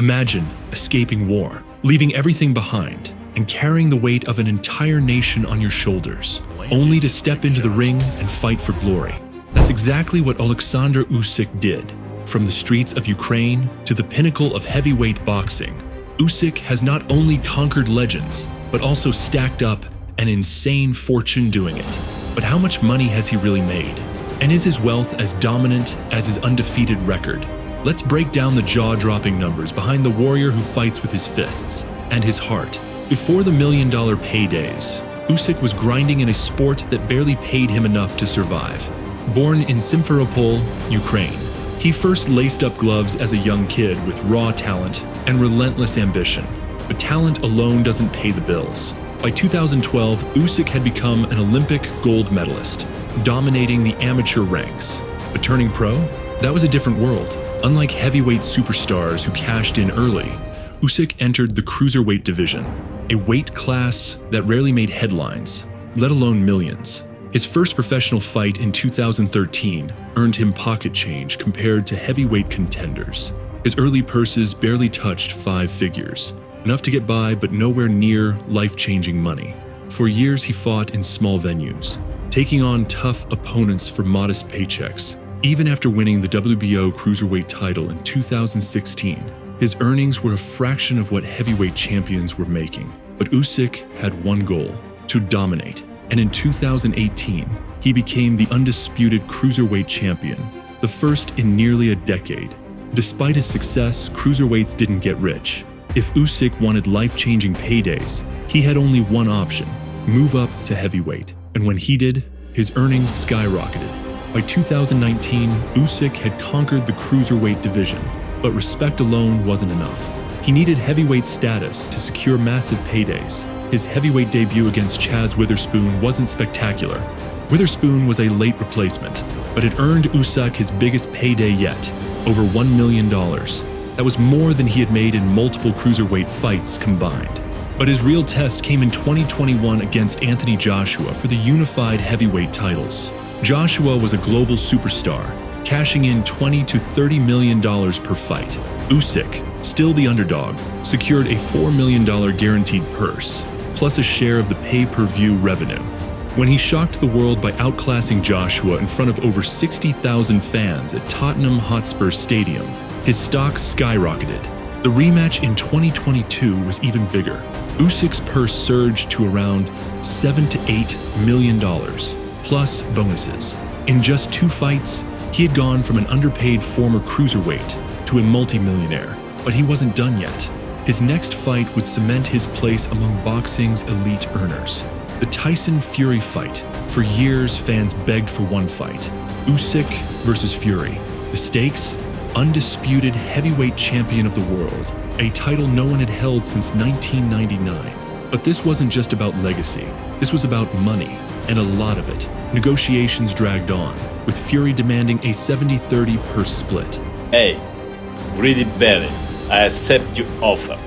Imagine escaping war, leaving everything behind, and carrying the weight of an entire nation on your shoulders, only to step into the ring and fight for glory. That's exactly what Oleksandr Usyk did. From the streets of Ukraine to the pinnacle of heavyweight boxing, Usyk has not only conquered legends, but also stacked up an insane fortune doing it. But how much money has he really made? And is his wealth as dominant as his undefeated record? Let's break down the jaw-dropping numbers behind the warrior who fights with his fists and his heart. Before the million-dollar paydays, Usyk was grinding in a sport that barely paid him enough to survive. Born in Simferopol, Ukraine, he first laced up gloves as a young kid with raw talent and relentless ambition. But talent alone doesn't pay the bills. By 2012, Usyk had become an Olympic gold medalist, dominating the amateur ranks. But turning pro? That was a different world. Unlike heavyweight superstars who cashed in early, Usyk entered the cruiserweight division, a weight class that rarely made headlines, let alone millions. His first professional fight in 2013 earned him pocket change compared to heavyweight contenders. His early purses barely touched 5 figures, enough to get by but nowhere near life-changing money. For years he fought in small venues, taking on tough opponents for modest paychecks. Even after winning the WBO cruiserweight title in 2016, his earnings were a fraction of what heavyweight champions were making. But Usyk had one goal: to dominate. And in 2018, he became the undisputed cruiserweight champion, the first in nearly a decade. Despite his success, cruiserweights didn't get rich. If Usyk wanted life-changing paydays, he had only one option: move up to heavyweight. And when he did, his earnings skyrocketed. By 2019, Usyk had conquered the cruiserweight division, but respect alone wasn't enough. He needed heavyweight status to secure massive paydays. His heavyweight debut against Chaz Witherspoon wasn't spectacular. Witherspoon was a late replacement, but it earned Usyk his biggest payday yet, over $1 million. That was more than he had made in multiple cruiserweight fights combined. But his real test came in 2021 against Anthony Joshua for the unified heavyweight titles. Joshua was a global superstar, cashing in $20 to $30 million per fight. Usyk, still the underdog, secured a $4 million guaranteed purse, plus a share of the pay-per-view revenue. When he shocked the world by outclassing Joshua in front of over 60,000 fans at Tottenham Hotspur Stadium, his stock skyrocketed. The rematch in 2022 was even bigger. Usyk's purse surged to around $7 to $8 million, plus bonuses. In just 2 fights, he had gone from an underpaid former cruiserweight to a multimillionaire. But he wasn't done yet. His next fight would cement his place among boxing's elite earners. The Tyson Fury fight. For years, fans begged for one fight: Usyk versus Fury. The stakes? Undisputed heavyweight champion of the world, a title no one had held since 1999. But this wasn't just about legacy. This was about money, and a lot of it. Negotiations dragged on, with Fury demanding a 70-30 purse split. Hey, greedy belly, I accept your offer.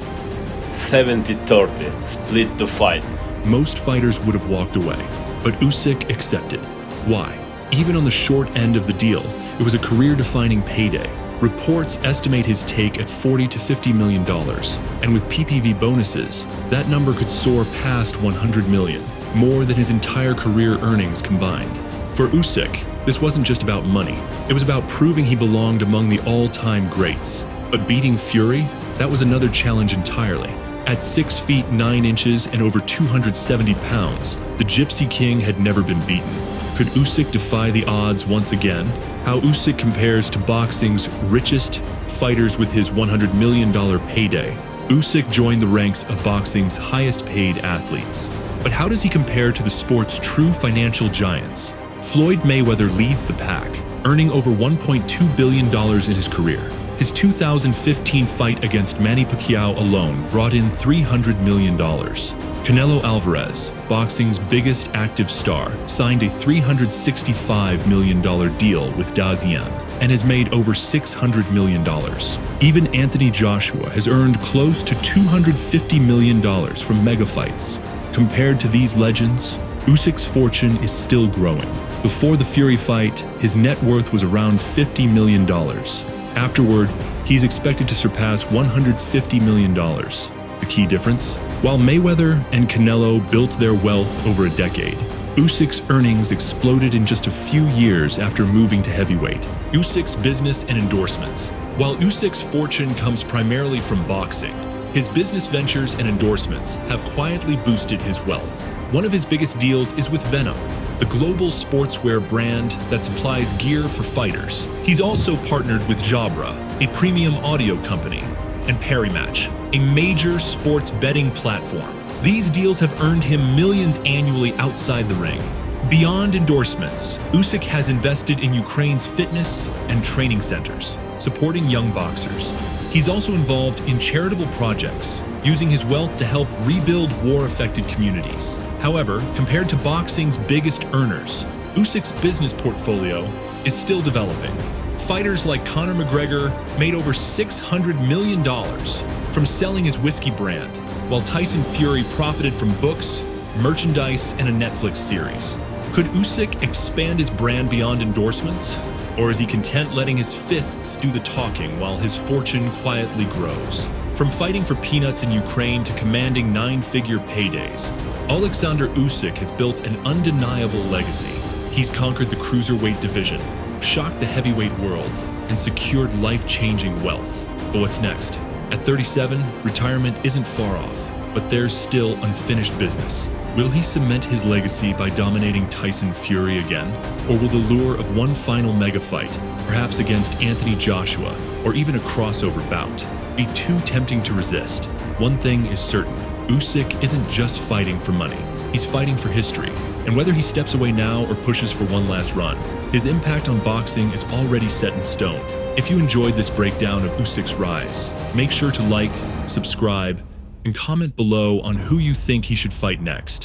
70-30, split the fight. Most fighters would have walked away, but Usyk accepted. Why? Even on the short end of the deal, it was a career-defining payday. Reports estimate his take at $40 to $50 million, and with PPV bonuses, that number could soar past $100 million, more than his entire career earnings combined. For Usyk, this wasn't just about money. It was about proving he belonged among the all-time greats. But beating Fury, that was another challenge entirely. At 6 feet 9 inches and over 270 pounds, the Gypsy King had never been beaten. Could Usyk defy the odds once again? How Usyk compares to boxing's richest fighters with his $100 million payday. Usyk joined the ranks of boxing's highest-paid athletes. But how does he compare to the sport's true financial giants? Floyd Mayweather leads the pack, earning over $1.2 billion in his career. His 2015 fight against Manny Pacquiao alone brought in $300 million. Canelo Alvarez, boxing's biggest active star, signed a $365 million deal with DAZN and has made over $600 million. Even Anthony Joshua has earned close to $250 million from mega fights. Compared to these legends, Usyk's fortune is still growing. Before the Fury fight, his net worth was around $50 million. Afterward, he's expected to surpass $150 million. The key difference? While Mayweather and Canelo built their wealth over a decade, Usyk's earnings exploded in just a few years after moving to heavyweight. Usyk's business and endorsements. While Usyk's fortune comes primarily from boxing, his business ventures and endorsements have quietly boosted his wealth. One of his biggest deals is with Venom, the global sportswear brand that supplies gear for fighters. He's also partnered with Jabra, a premium audio company, and Parimatch, a major sports betting platform. These deals have earned him millions annually outside the ring. Beyond endorsements, Usyk has invested in Ukraine's fitness and training centers, supporting young boxers. He's also involved in charitable projects, using his wealth to help rebuild war-affected communities. However, compared to boxing's biggest earners, Usyk's business portfolio is still developing. Fighters like Conor McGregor made over $600 million from selling his whiskey brand, while Tyson Fury profited from books, merchandise, and a Netflix series. Could Usyk expand his brand beyond endorsements? Or is he content letting his fists do the talking while his fortune quietly grows? From fighting for peanuts in Ukraine to commanding nine-figure paydays, Oleksandr Usyk has built an undeniable legacy. He's conquered the cruiserweight division, shocked the heavyweight world, and secured life-changing wealth. But what's next? At 37, retirement isn't far off, but there's still unfinished business. Will he cement his legacy by dominating Tyson Fury again? Or will the lure of one final mega fight, perhaps against Anthony Joshua, or even a crossover bout, be too tempting to resist? One thing is certain, Usyk isn't just fighting for money. He's fighting for history. And whether he steps away now or pushes for one last run, his impact on boxing is already set in stone. If you enjoyed this breakdown of Usyk's rise, make sure to like, subscribe, and comment below on who you think he should fight next.